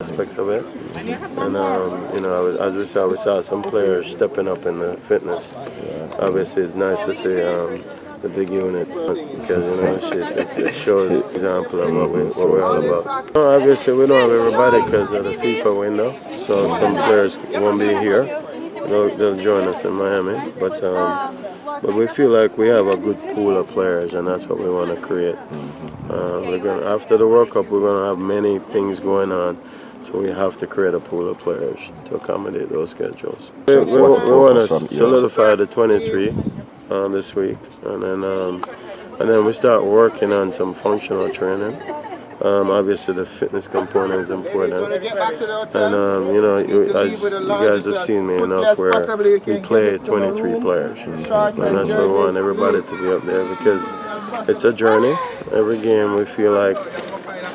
aspects of it. And as we saw some players stepping up in the fitness. Obviously, it's nice to see the big unit because it shows example of what we're all about. No, obviously, we don't have everybody because of the FIFA window, so some players won't be here. They'll join us in Miami, but we feel like we have a good pool of players, and that's what we want to create. We're gonna after the World Cup, we're gonna have many things going on, so we have to create a pool of players to accommodate those schedules. We want to solidify the 23 this week, and then we start working on some functional training. Obviously, the fitness component is important, and as you guys have seen me enough, where we play 23 players, and that's where we want everybody to be up there because it's a journey. Every game, we feel like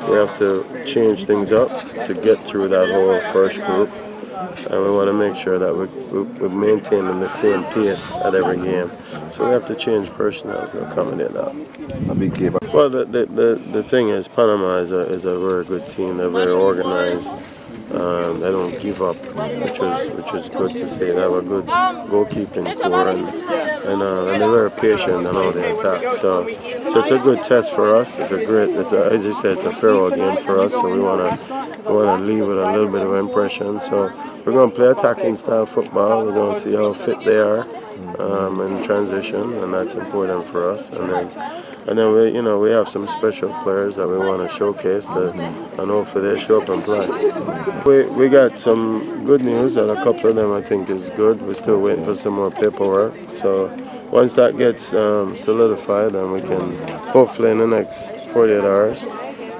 we have to change things up to get through that whole first group, and we want to make sure that we're maintaining the same pace at every game. So we have to change personnel to accommodate that. A big game. Well, the thing is, Panama is a very good team. They're very organized. They don't give up, which is good to see. They have a good goalkeeping core, and they're very patient and how they attack. So it's a good test for us. As you said, it's a farewell game for us. So we wanna leave with a little bit of impression. So we're gonna play attacking style football. We're gonna see how fit they are in transition, and that's important for us. And then we have some special players that we want to showcase and hopefully they show up and play. We got some good news that a couple of them I think is good. We're still waiting for some more paperwork. So once that gets solidified, then we can hopefully in the next 48 hours,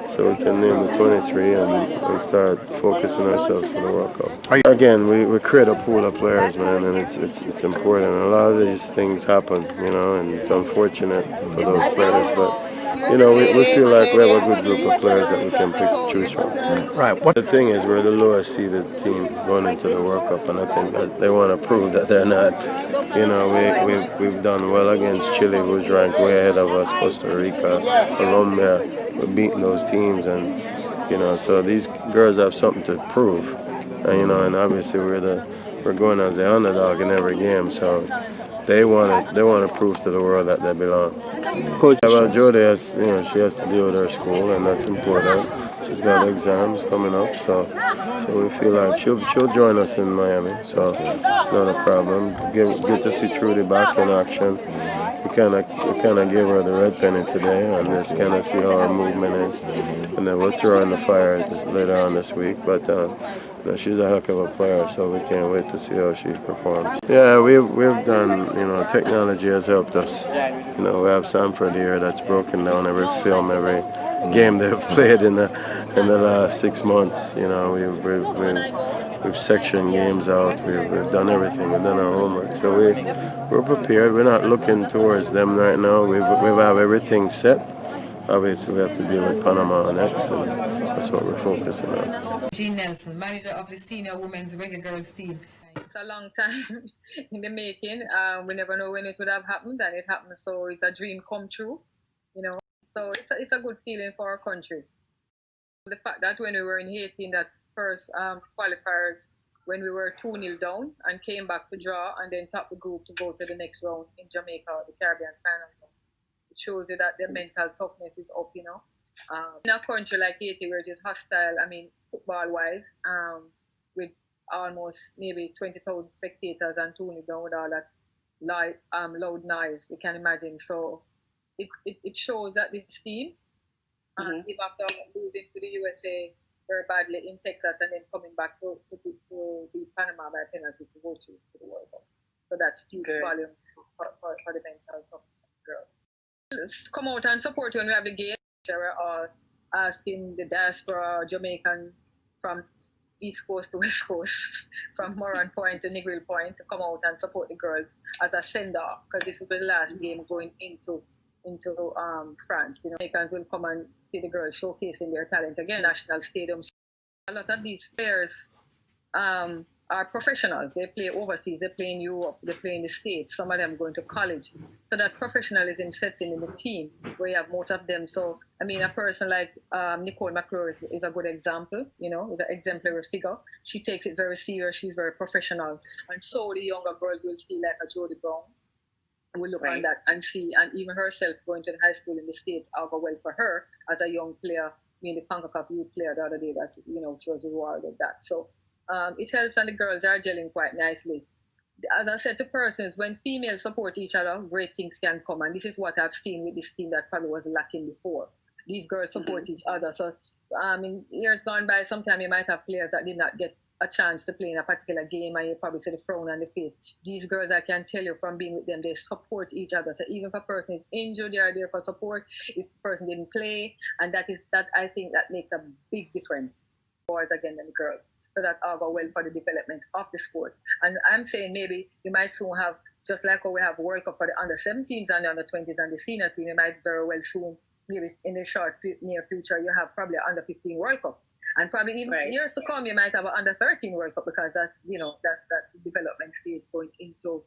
so we can name the 23 and start focusing ourselves for the World Cup. Again, we create a pool of players, man, and it's important. A lot of these things happen, and it's unfortunate for those players, but we feel like we have a good group of players that we can choose from. Right. The thing is, we're the lowest seeded team going into the World Cup, and I think that they want to prove that they're not. We've done well against Chile, who's ranked way ahead of us, Costa Rica, Colombia. We're beating those teams, and so these girls have something to prove, and obviously we're going as the underdog in every game, so they want to prove to the world that they belong. Coach, well, Jody she has to deal with her school, and that's important. She's got exams coming up, so we feel like she'll join us in Miami, so it's not a problem. Good to see Trudy back in action. We kind of gave her the red penny today, and just kind of see how her movement is, and then we'll throw her in the fire later on this week. But she's a heck of a player, so we can't wait to see how she performs. Yeah, we've done. Technology has helped us. We have Sanford here that's broken down every film, every game they've played in the last 6 months. We've sectioned games out. We've done everything. We've done our homework. So we're prepared. We're not looking towards them right now. We have everything set. Obviously, we have to deal with Panama next, and that's what we're focusing on. Jean Nelson, manager of the senior women's Reggae Girlz team. It's a long time in the making. We never know when it would have happened, and it happened. So it's a dream come true, So it's a good feeling for our country. The fact that when we were in Haiti in that first qualifiers, when we were 2-0 down and came back to draw and then top the group to go to the next round in Jamaica, the Caribbean final. It shows you that the mental toughness is up, in a country like Haiti where it is hostile, football-wise, with almost maybe 20,000 spectators and 2-0 down with all that loud noise, you can imagine. So it shows that this team, even after losing to the USA very badly in Texas and then coming back to beat Panama by penalty to go to the World Cup. So that speaks volumes for the mental toughness girls. Come out and support when we have the game. We're all asking the diaspora Jamaican from East Coast to West Coast, from Moran Point to Negril Point, to come out and support the girls as a send-off, because this will be the last game going into France. Jamaicans will come and see the girls showcasing their talent again. National stadiums. A lot of these players are professionals. They play overseas, they play in Europe, they play in the States, some of them going to college. So that professionalism sets in the team where you have most of them. So, I mean, a person like Nicole McClure is a good example, you know, is an exemplary figure. She takes it very serious, she's very professional. And so the younger girls will see like a Jodie Brown, will look on that and see, and even herself going to the high school in the States, I'll go well for her as a young player, being the CONCACAF youth player the other day that, you know, she was rewarded that. So it helps, and the girls are gelling quite nicely. As I said to persons, when females support each other, great things can come. And this is what I've seen with this team that probably was lacking before. These girls support each other. So in years gone by, sometimes you might have players that did not get a chance to play in a particular game, and you probably see the frown on the face. These girls, I can tell you from being with them, they support each other. So even if a person is injured, they are there for support. If the person didn't play, and that I think that makes a big difference, boys again than the girls. So that all go well for the development of the sport. And I'm saying maybe you might soon have, just like how we have World Cup for the under-17s and the under-20s and the senior team, you might very well soon, maybe in the short near future, you have probably under-15 World Cup. And probably even years to come, you might have an under-13 World Cup, because that's, you know, that's that development stage going into.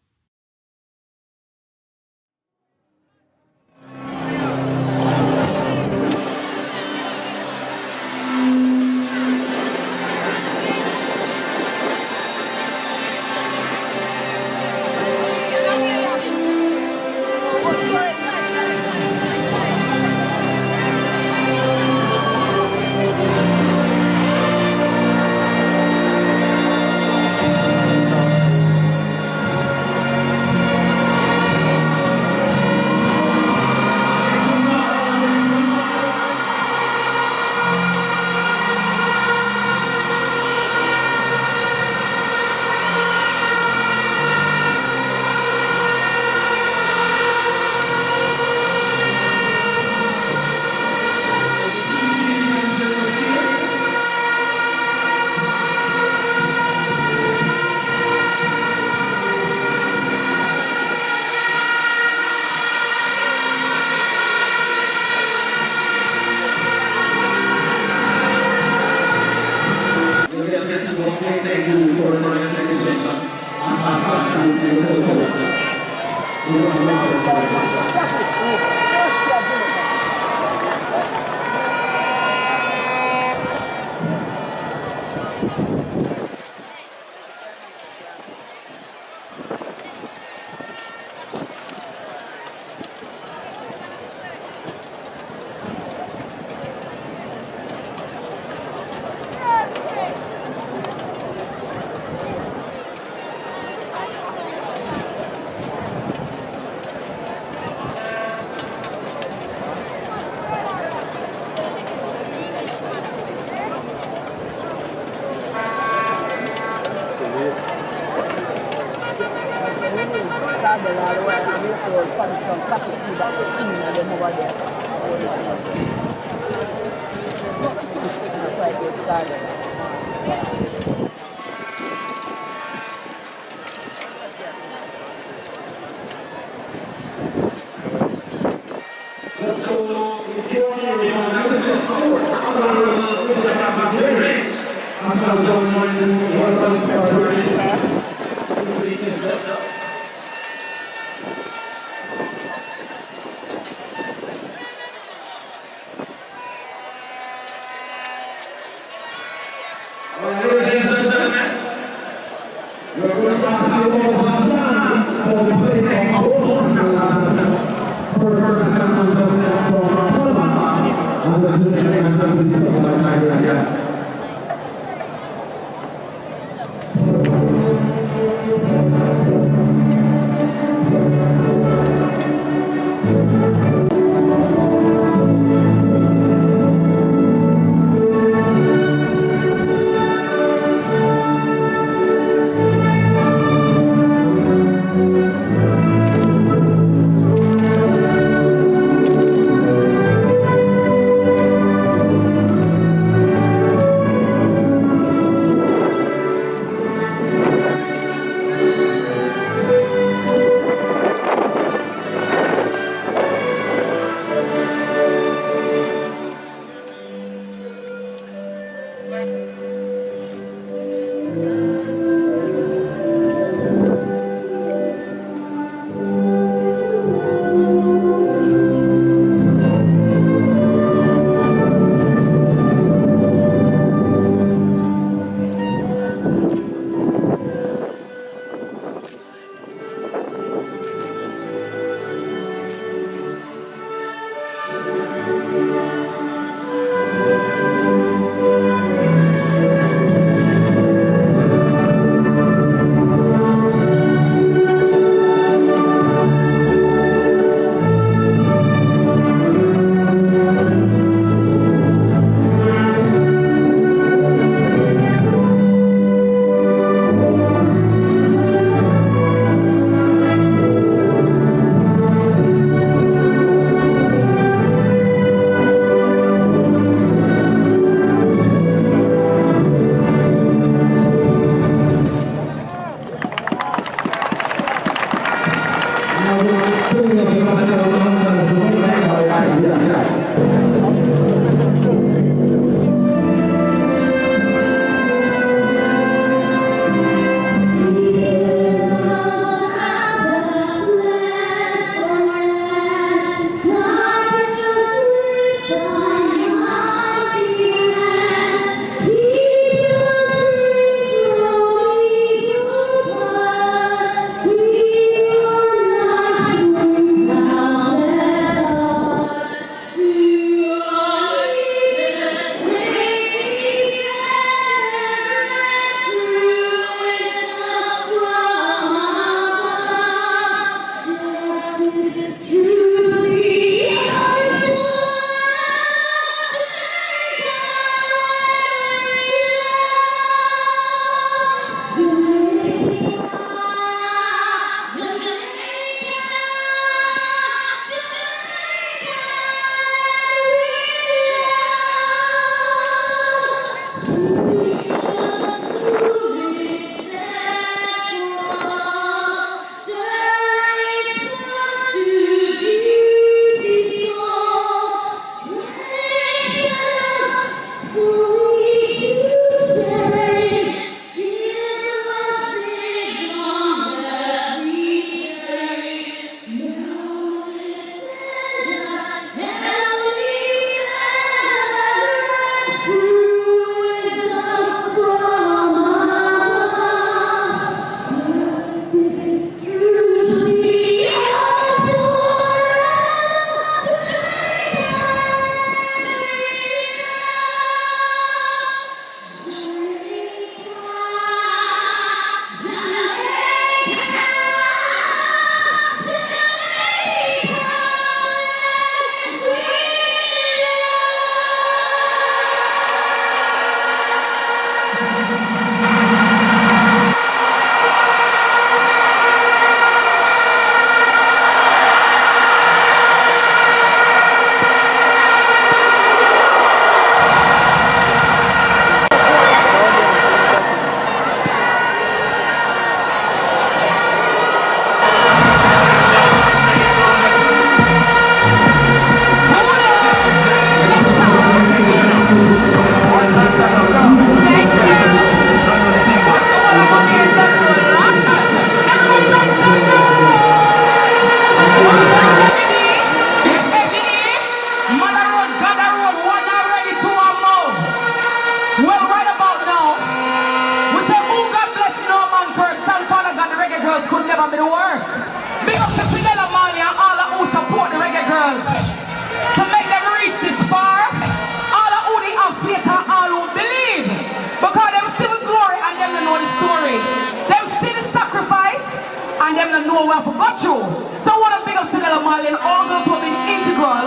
don't know where I forgot you. So I want to big up Cinella Marley and all those who have been integral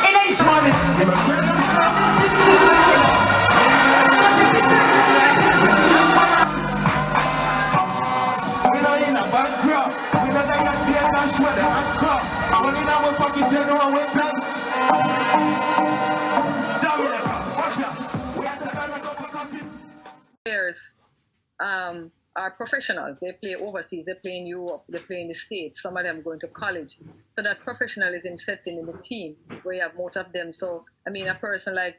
in ensuring. We don't need a backdrop. We don't need a tear dash with a handcuff. Only now we're pocket and no one went down. Jamaica, watch out. We have to turn a cup of coffee. Players are professionals. They play overseas, they play in Europe, they play in the States. Some of them going to college. So that professionalism sets in the team where you have most of them. So, I mean, a person like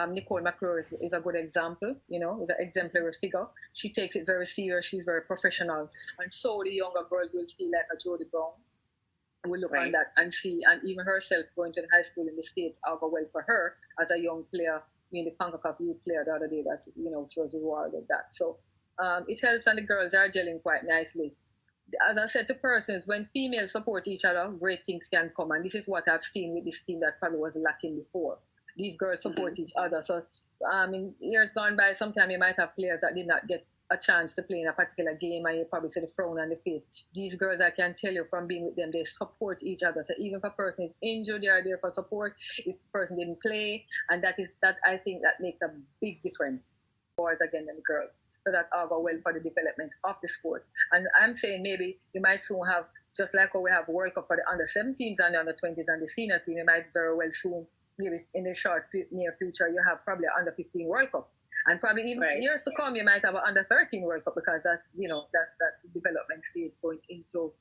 Nicole McClure is a good example, you know, is an exemplary figure. She takes it very serious. She's very professional. And so the younger girls will see like a Jodie Brown will look on that and see, and even herself going to the high school in the States, I'll go well for her as a young player, being the CONCACAF youth player the other day that, you know, she was rewarded that. So it helps, and the girls are gelling quite nicely. As I said to persons, when females support each other, great things can come, and this is what I've seen with this team that probably was lacking before. These girls support each other. So in years gone by, sometimes you might have players that did not get a chance to play in a particular game, and you probably see the frown on the face. These girls, I can tell you from being with them, they support each other. So even if a person is injured, they are there for support. If the person didn't play, and that I think that makes a big difference, boys again than the girls. So that all go well for the development of the sport. And I'm saying maybe you might soon have, just like how we have World Cup for the under-17s and the under-20s and the senior team, you might very well soon, maybe in the short near future, you have probably an under-15 World Cup. And probably even years to come, you might have an under-13 World Cup, because that's, you know, that's that development stage going into